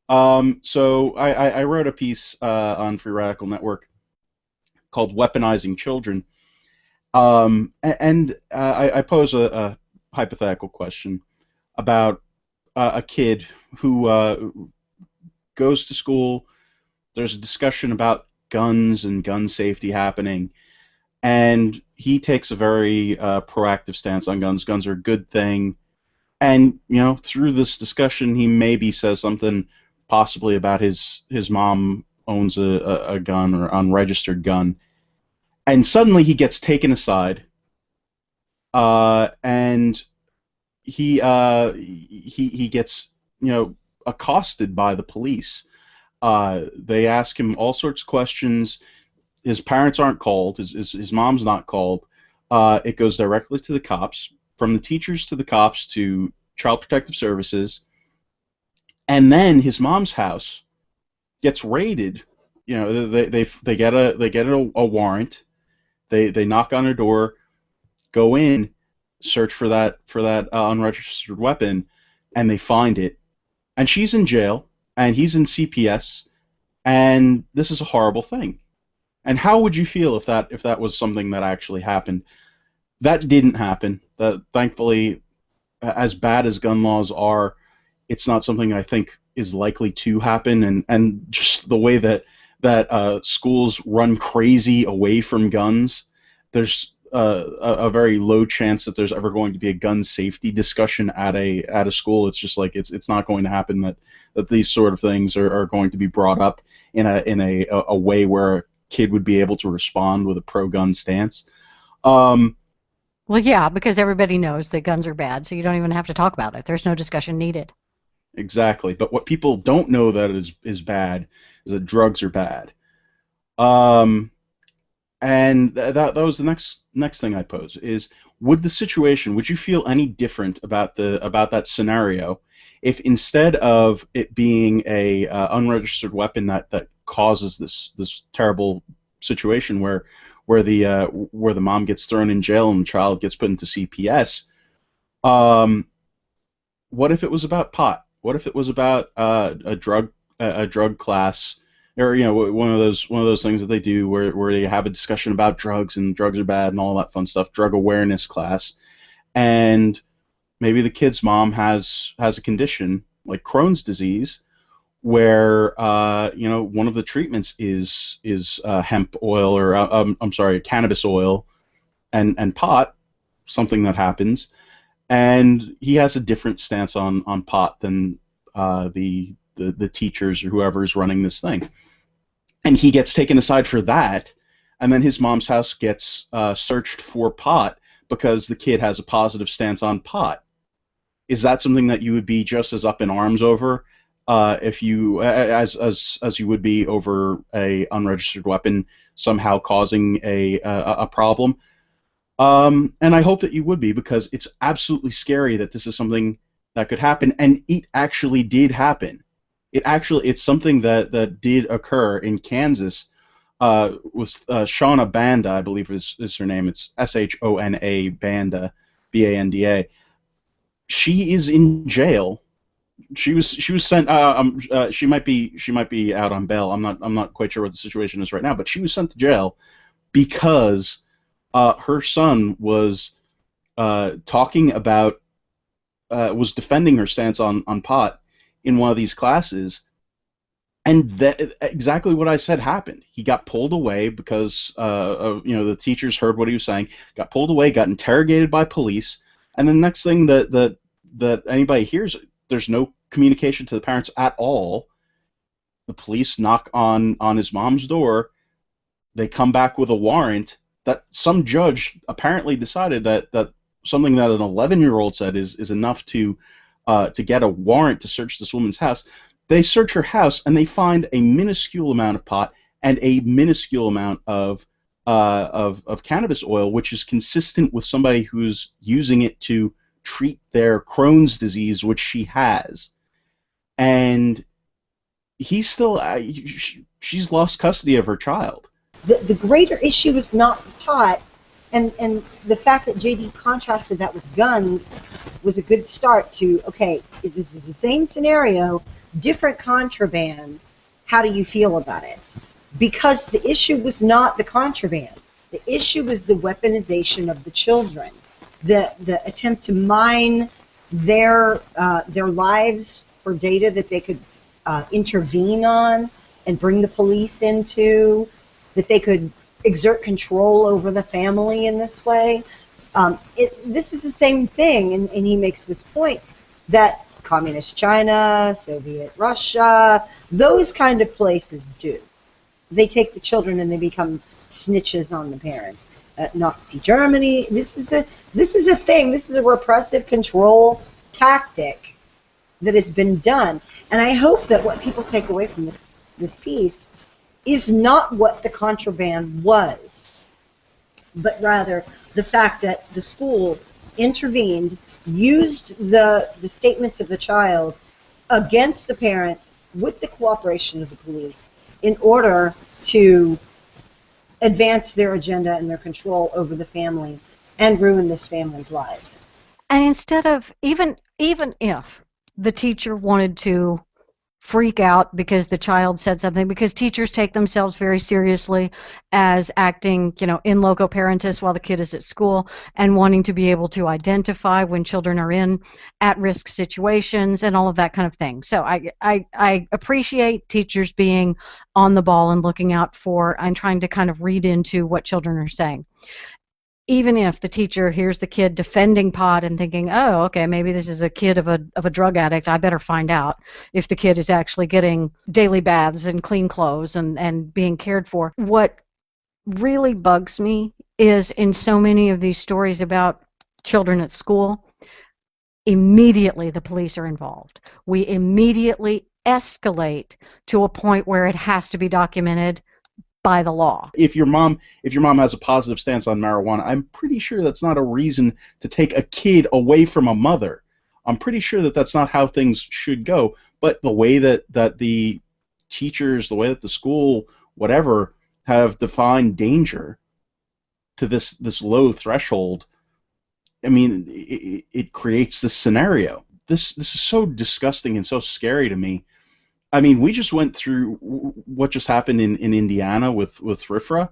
So I wrote a piece on Free Radical Network called "Weaponizing Children," and I pose a hypothetical question about a kid who goes to school. There's a discussion about guns and gun safety happening, and he takes a very proactive stance on guns. Guns are a good thing, and through this discussion, he maybe says something possibly about his mom owns a gun or unregistered gun, and suddenly he gets taken aside, and he gets accosted by the police. They ask him all sorts of questions. His parents aren't called. His mom's not called. It goes directly to the cops, from the teachers to the cops to Child Protective Services, and then his mom's house gets raided. They get a warrant. They knock on her door, go in, search for that unregistered weapon, and they find it. And she's in jail, and he's in CPS, and this is a horrible thing. And how would you feel if that was something that actually happened? That didn't happen. That, thankfully, as bad as gun laws are, it's not something I think is likely to happen. And just the way that schools run crazy away from guns, there's a very low chance that there's ever going to be a gun safety discussion at a school. It's just like it's not going to happen that these sort of things are going to be brought up in a way where a kid would be able to respond with a pro-gun stance. Um, Well, yeah, because everybody knows that guns are bad, so you don't even have to talk about it. There's no discussion needed. exactly. But what people don't know that is bad is that drugs are bad. Um, And that was the next thing I pose is, would you feel any different about that scenario if, instead of it being a unregistered weapon that causes this terrible situation where the mom gets thrown in jail and the child gets put into CPS, um, what if it was about pot? What if it was about a drug class, or one of those things that they do where they have a discussion about drugs and drugs are bad and all that fun stuff, drug awareness class, and maybe the kid's mom has a condition like Crohn's disease, where one of the treatments is hemp oil, or I'm sorry, cannabis oil and pot, something that happens, and he has a different stance on pot than the teachers or whoever is running this thing, and he gets taken aside for that, and then his mom's house gets searched for pot because the kid has a positive stance on pot. Is that something that you would be just as up in arms over, if you as you would be over a unregistered weapon somehow causing a problem? And I hope that you would be, because it's absolutely scary that this is something that could happen, and it actually did happen. It's something that did occur in Kansas, with Shauna Banda, I believe is her name. It's Shona Banda, Banda. She is in jail. She was sent. She might be out on bail. I'm not quite sure what the situation is right now, but she was sent to jail because her son talking about was defending her stance on pot in one of these classes, and that exactly what I said happened. He got pulled away because the teachers heard what he was saying, got pulled away, got interrogated by police, and the next thing that anybody hears, there's no communication to the parents at all. The police knock on his mom's door. They come back with a warrant that some judge apparently decided that something that an 11-year-old said is enough to get a warrant to search this woman's house. They search her house and they find a minuscule amount of pot and a minuscule amount of cannabis oil, which is consistent with somebody who's using it to treat their Crohn's disease, which she has. And he's still she's lost custody of her child. The greater issue is not the pot, and the fact that JD contrasted that with guns was a good start to, okay, this is the same scenario, different contraband, how do you feel about it? Because the issue was not the contraband. The issue was the weaponization of the children, the attempt to mine their lives for data that they could intervene on and bring the police into, that they could exert control over the family in this way. This is the same thing, and he makes this point that Communist China, Soviet Russia, those kind of places do. They take the children and they become snitches on the parents. Nazi Germany, this is a thing. This is a repressive control tactic that has been done. And I hope that what people take away from this piece is not what the contraband was, but rather the fact that the school intervened, used the statements of the child against the parents with the cooperation of the police in order to advance their agenda and their control over the family and ruin this family's lives. And instead of, even if the teacher wanted to freak out because the child said something, because teachers take themselves very seriously as acting, in loco parentis while the kid is at school, and wanting to be able to identify when children are in at-risk situations and all of that kind of thing. So I appreciate teachers being on the ball and looking out for and trying to kind of read into what children are saying. Even if the teacher hears the kid defending pot and thinking, oh, okay, maybe this is a kid of a drug addict, I better find out if the kid is actually getting daily baths and clean clothes and being cared for. What really bugs me is in so many of these stories about children at school, immediately the police are involved. We immediately escalate to a point where it has to be documented by the law. If your mom has a positive stance on marijuana, I'm pretty sure that's not a reason to take a kid away from a mother. I'm pretty sure that that's not how things should go. But the way that the teachers, the way that the school, whatever, have defined danger to this low threshold, I mean, it creates this scenario. This is so disgusting and so scary to me. I mean, we just went through what just happened in Indiana with RFRA.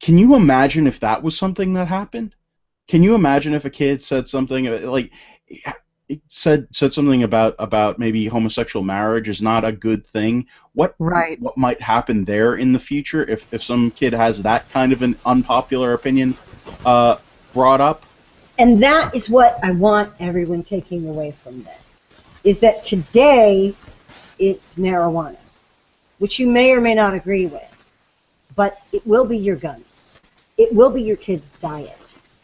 Can you imagine if that was something that happened? Can you imagine if a kid said something like said something about maybe homosexual marriage is not a good thing? What might happen there in the future if some kid has that kind of an unpopular opinion brought up? And that is what I want everyone taking away from this, is that today it's marijuana, which you may or may not agree with, but it will be your guns. It will be your kids' diet.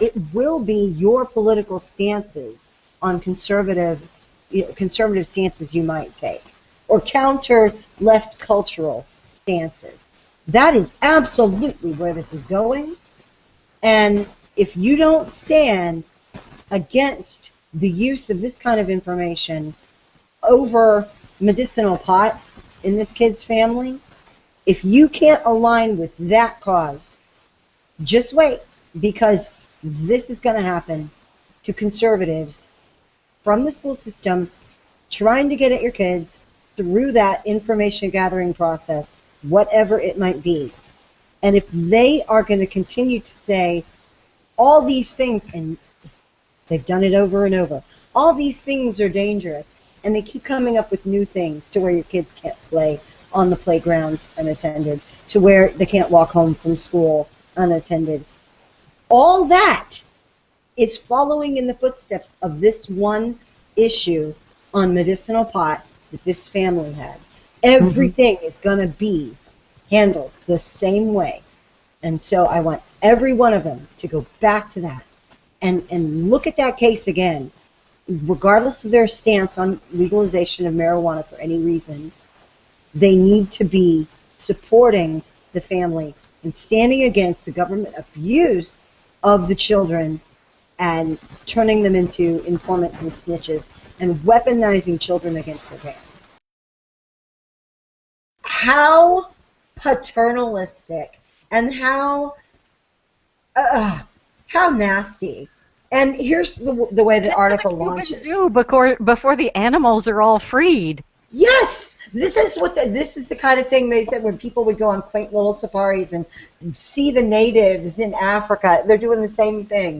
It will be your political stances on conservative stances you might take, or counter left cultural stances. That is absolutely where this is going. And if you don't stand against the use of this kind of information over medicinal pot in this kid's family, if you can't align with that cause, just wait, because this is going to happen to conservatives from the school system trying to get at your kids through that information gathering process, whatever it might be. And if they are going to continue to say all these things, and they've done it over and over, all these things are dangerous, and they keep coming up with new things to where your kids can't play on the playgrounds unattended, to where they can't walk home from school unattended. All that is following in the footsteps of this one issue on medicinal pot that this family had. Everything is going to be handled the same way. And so I want every one of them to go back to that and look at that case again, regardless of their stance on legalization of marijuana for any reason. They need to be supporting the family and standing against the government abuse of the children and turning them into informants and snitches and weaponizing children against their parents. How paternalistic and how nasty. And here's the way the article launches. Before the animals are all freed. Yes, this is the kind of thing they said when people would go on quaint little safaris and see the natives in Africa. They're doing the same thing.